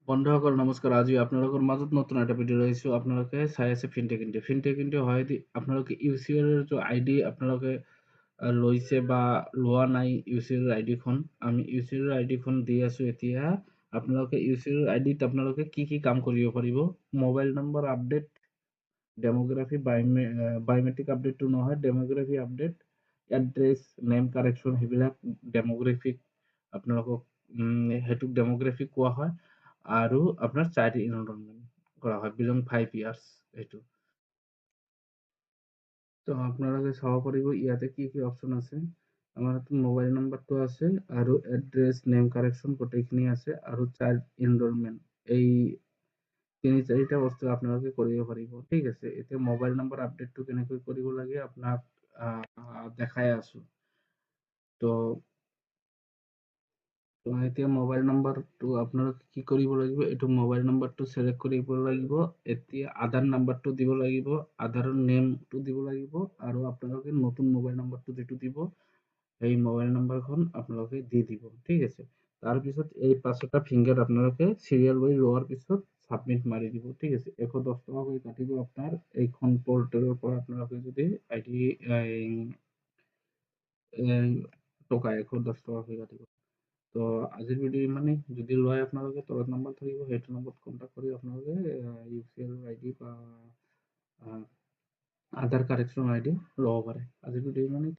বন্ধুসকল নমস্কাৰ। আজি আপোনালোকৰ মাজত নতুন এটা ভিডিঅ' লৈ আহিছোঁ। আপোনালোকে চাই আছে ফিনটেক ইণ্ডিয়া। ফিনটেক ইণ্ডিয়া হয় আপোনালোকে ইউচিআৰৰ যে আইডি আপোনালোকে লৈছে বা লোৱা নাই ইউচিআৰৰ আইডিখন, আমি ইউচিআৰৰ আইডিখন দি আছোঁ। এতিয়া আপোনালোকে ইউচিআৰৰ আইডিত আপোনালোকে কি কাম কৰিব পাৰিব? মোবাইল নম্বৰ আপডেট, ডেমোগ্ৰাফি, বায়োমেট্ৰিক আপডেটটো নহয়, ডেমোগ্ৰাফি আপডেট, এড্ৰেছ, নেম কাৰেকশ্যন, সেইবিলাক ডেমোগ্ৰাফিক আপোনালোকক সেইটোক ডেমোগ্ৰাফিক কোৱা হয়। আৰু আপনাৰ চাইল্ড এনৰোলমেন্ট কৰা হয় বিলং 5 ইয়াৰ্স এইটো। তো আপোনালোকে চাব পাৰিব ইয়াতে কি অপশ্যন আছে। আমাৰ মোবাইল নম্বৰটো আছে আৰু এড্ৰেছ, নেম কাৰেকশ্যন গোটেইখিনি আছে আৰু চাইল্ড এনৰলমেন্ট, এই চাৰিটা বস্তু আপোনালোকে কৰিব পাৰিব। ঠিক আছে, এতিয়া মোবাইল নম্বৰ আপডেটটো কেনেকৈ কৰিব লাগে আপোনাক দেখাই আছো। তো এতিয়া মোবাইল নম্বৰটো আপোনালোকে কি কৰিব লাগিব, এইটো মোবাইল নম্বৰটো সিলেক্ট কৰিব লাগিব। এতিয়া আধাৰ নম্বৰটো দিব লাগিব, আধাৰৰ নেমটো দিব লাগিব, আৰু আপোনালোকে নতুন মোবাইল নম্বৰটো যেটো দিব এই মোবাইল নম্বৰখন আপোনালোকে দি দিব। ঠিক আছে, তাৰপিছত এই 5টা ফিংগাৰ আপোনালোকে সিৰিয়াল ৱাইজ লোৱাৰ পিছত সাবমিট মাৰি দিব। ঠিক আছে, 110 টকা কৰি কাটিব আপোনাৰ এইখন পৰ্টেলৰ পৰা। আপোনালোকে যদি আইডি টকা 110 টকা কৰি কাটিব। তো আজিৰ ভিডিও ইমানেই। যদি লয় আপোনালোকে তলত নাম্বাৰ থাকিব, সেইটো নম্বৰত কন্টাক্ট কৰি আপোনালোকে ইউচিএল আইডি বা আধাৰ কাৰেকশ্যন আইডি ল'ব পাৰে। আজিৰ ভিডিও ইমানেই।